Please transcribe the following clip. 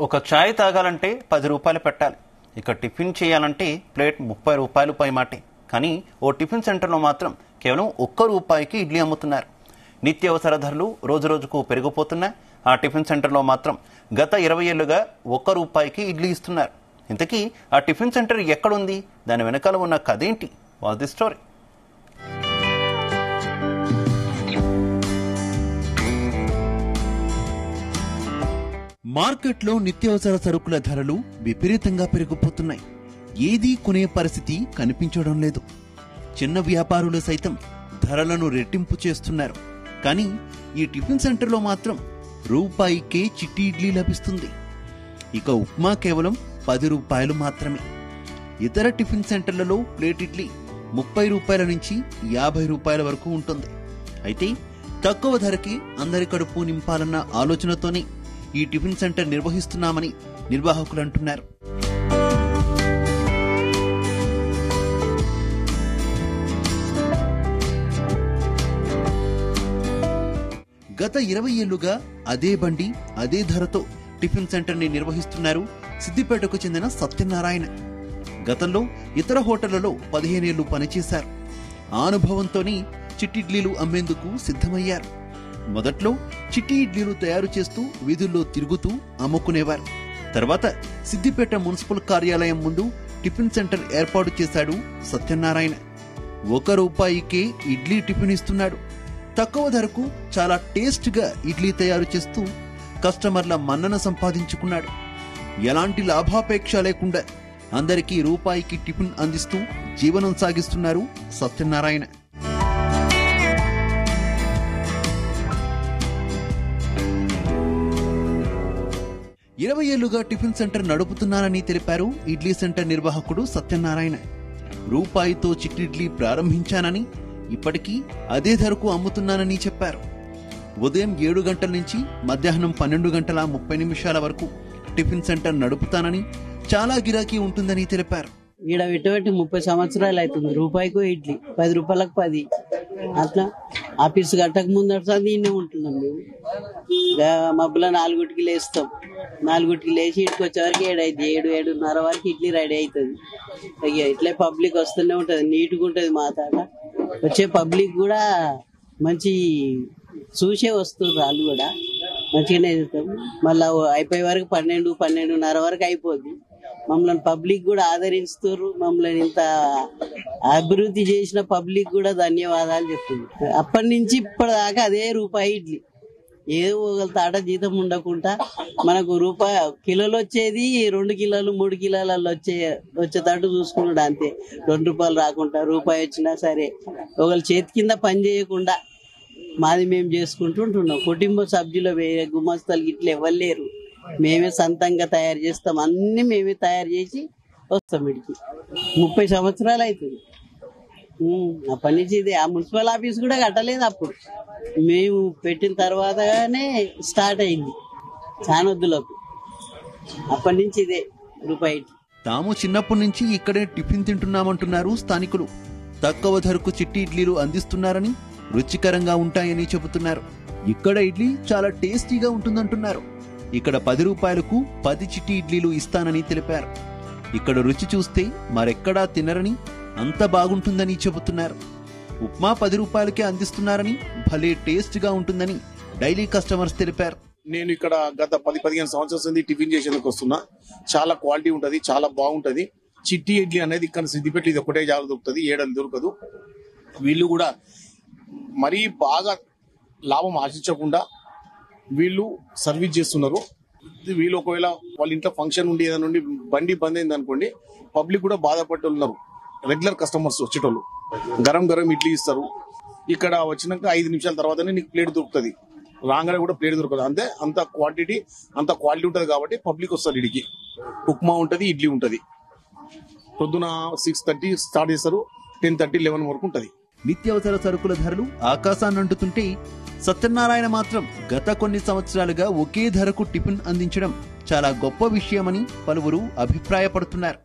ఒక ఛాయ్ తాగాలంటే 10 రూపాయలు పెట్టాలి. ఇక టిఫిన్ చేయాలంటే ప్లేట్ 30 రూపాయలు పైమాటే. కానీ ఓ టిఫిన్ సెంటర్లో మాత్రం కేవలం 1 రూపాయికి ఇడ్లీ అమ్ముతున్నారు. నిత్యావసర ధరలు రోజురోజుకు పెరిగిపోతున్నాయి. ఆ టిఫిన్ సెంటర్లో మాత్రం గత 20 ఏళ్లుగా 1 రూపాయికి ఇడ్లీ ఇస్తున్నారు. ఇంతకీ ఆ టిఫిన్ సెంటర్ ఎక్కడుంది, దాని వెనకాల ఉన్న కథేంటి? What the story? మార్కెట్లో నిత్యావసర సరుకుల ధరలు విపరీతంగా పెరిగిపోతున్నాయి. ఏదీ కొనే పరిస్థితి కనిపించడం లేదు. చిన్న వ్యాపారులు సైతం ధరలను రెట్టింపు చేస్తున్నారు. కానీ ఈ టిఫిన్ సెంటర్లో మాత్రం రూపాయికే చిట్టి ఇడ్లీ లభిస్తుంది. ఇక ఉప్మా కేవలం 10 రూపాయలు మాత్రమే. ఇతర టిఫిన్ సెంటర్లలో ప్లేట్ ఇడ్లీ 30 రూపాయల నుంచి 50 రూపాయల వరకు ఉంటుంది. అయితే తక్కువ ధరకి అందరి కడుపు నింపాలన్న ఆలోచనతోనే ఈ టిఫిన్ సెంటర్ నిర్వహిస్తున్నామని నిర్వాహకులు అంటున్నారు. గత 20 ఏళ్లుగా అదే బండి అదే ధరతో టిఫిన్ సెంటర్ ని నిర్వహిస్తున్నారు సిద్దిపేటకు చెందిన సత్యనారాయణ. గతంలో ఇతర హోటళ్లలో 15 ఏళ్లు పనిచేశారు. ఆ అనుభవంతోనే చిట్టిడ్లీలు అమ్మేందుకు సిద్ధమయ్యారు. మొదట్లో చిట్టి ఇడ్లీలు తయారు చేస్తూ వీధుల్లో తిరుగుతూ అమ్ముకునేవారు. తర్వాత సిద్దిపేట మున్సిపల్ కార్యాలయం ముందు టిఫిన్ సెంటర్ ఏర్పాటు చేశాడు సత్యనారాయణ. 1 రూపాయికే ఇడ్లీ టిఫిన్ ఇస్తున్నాడు. తక్కువ ధరకు చాలా టేస్ట్ గా ఇడ్లీ తయారు చేస్తూ కస్టమర్ల మన్నన సంపాదించుకున్నాడు. ఎలాంటి లాభాపేక్ష లేకుండా అందరికీ రూపాయికి టిఫిన్ అందిస్తూ జీవనం సాగిస్తున్నారు సత్యనారాయణ. ఇరవై ఏళ్లుగా టిఫిన్ సెంటర్ నడుపుతున్నానని తెలిపారు ఇడ్లీ సెంటర్ నిర్వాహకుడు సత్యనారాయణ. రూపాయితో చిట్టిడ్లీ ప్రారంభించానని, ఇప్పటికీ అదే ధరకు అమ్ముతున్నానని చెప్పారు. ఉదయం 7 గంటల నుంచి మధ్యాహ్నం 12 గంటల 30 నిమిషాల వరకు టిఫిన్ సెంటర్ నడుపుతానని, చాలా గిరాకీ ఉంటుందని తెలిపారు. ఈడ పెట్టి 30 సంవత్సరాలు అవుతుంది. రూపాయికు ఇడ్లీ 10 రూపాయలకు 10 అట్లా. ఆఫీస్ గట్టక ముందర దీన్నే ఉంటున్నాం మేము. మబ్బుల 4కి లేస్తాం. 4కి లేచి ఇంటికి వచ్చేవరకు 7 అయితే 7-7:30 వరకు ఇడ్లీ రెడీ అవుతుంది. ఇట్లే పబ్లిక్ వస్తూనే ఉంటది, నీట్గా ఉంటది. మా తాట వచ్చే పబ్లిక్ కూడా మంచి చూసే వస్తుంది. వాళ్ళు కూడా మంచిగానే చేస్తాం. మళ్ళా అయిపోయే వరకు 12-12:30 వరకు అయిపోద్ది. మమ్మల్ని పబ్లిక్ కూడా ఆదరిస్తారు. మమ్మల్ని ఇంత అభివృద్ధి చేసిన పబ్లిక్ కూడా ధన్యవాదాలు చెప్తుంది. అప్పటి నుంచి ఇప్పటిదాకా అదే రూపాయి ఇడ్లీ. ఏదో ఒక తాట జీతం ఉండకుండా మనకు కిలోలు వచ్చేది 2 కిలోలు 3 కిలోలలో వచ్చేటట్టు చూసుకున్నాడు. అంతే. 2 రూపాయలు రాకుండా రూపాయి వచ్చినా సరే ఒకళ్ళ చేతి కింద పని చేయకుండా మాది మేము చేసుకుంటూ ఉంటున్నాం. కుటుంబ సభ్యులు వేరే గుమస్తలు ఇట్లా ఇవ్వలేరు. మేమే సొంతంగా తయారు చేస్తాం. అన్ని మేమే తయారు చేసి వస్తాం. వీడికి 30 సంవత్సరాలు అవుతుంది. అప్పటి నుంచి ఇదే. ఆ మున్సిపల్ ఆఫీస్ కూడా కట్టలేదు. అప్పుడు మేము పెట్టిన తర్వాతనే స్టార్ట్ అయింది చానొద్దులకు. అప్పటి నుంచి ఇదే రూపాయి. తాము చిన్నప్పటి నుంచి ఇక్కడే టిఫిన్ తింటున్నామంటున్నారు స్థానికులు. తక్కువ ధరకు చిట్టి ఇడ్లీలు అందిస్తున్నారని, రుచికరంగా ఉంటాయని చెబుతున్నారు. ఇక్కడ ఇడ్లీ చాలా టేస్టీగా ఉంటుందంటున్నారు. ఇక్కడ 10 రూపాయలకు 10 చిట్టి ఇడ్లీలు ఇస్తానని తెలిపారు. ఇక్కడ రుచి చూస్తే మరెక్కడా తినరని, అంత బాగుంటుందని చెబుతున్నారు. ఉప్మా 10 రూపాయలకే అందిస్తున్నారని, భలే టేస్ట్ గా ఉంటుందని డైలీ కస్టమర్స్ తెలిపారు. నేను ఇక్కడ గత 10-15 సంవత్సరాల టిఫిన్ చేసేందుకు వస్తున్నా. చాలా క్వాలిటీ ఉంటది, చాలా బాగుంటది. చిట్టి ఇడ్లీ అనేది ఇక్కడ సిద్దిపేట ఇది ఒకటే జాగా దొరుకుతుంది, ఏడాది దొరకదు. వీళ్ళు కూడా మరీ బాగా లాభం ఆశించకుండా వీళ్ళు సర్వీస్ చేస్తున్నారు. వీళ్ళు ఒకవేళ వాళ్ళ ఇంట్లో ఫంక్షన్ ఉండి ఏదైనా నుండి బండి బంద్ అయింది అనుకోండి, పబ్లిక్ కూడా బాధపడే ఉన్నారు. రెగ్యులర్ కస్టమర్స్ వచ్చేటోళ్ళు గరం ఇడ్లీ ఇస్తారు. ఇక్కడ వచ్చినాక 5 నిమిషాల తర్వాతనే నీకు ప్లేట్ దొరుకుతుంది. రాగానే కూడా ప్లేట్ దొరకదు. అంతే. అంత క్వాలిటీ ఉంటుంది కాబట్టి పబ్లిక్ వస్తారు. ఇడికి ఉప్మా ఉంటది, ఇడ్లీ ఉంటది. పొద్దున 6:30 స్టార్ట్ చేస్తారు, 10:30-11 వరకు ఉంటది. నిత్యావసర సరుకుల ధరలు ఆకాశాన్నంటుతుంటే సత్యనారాయణ మాత్రం గత కొన్ని సంవత్సరాలుగా ఒకే ధరకు టిఫిన్ అందించడం చాలా గొప్ప విషయమని పలువురు అభిప్రాయపడుతున్నారు.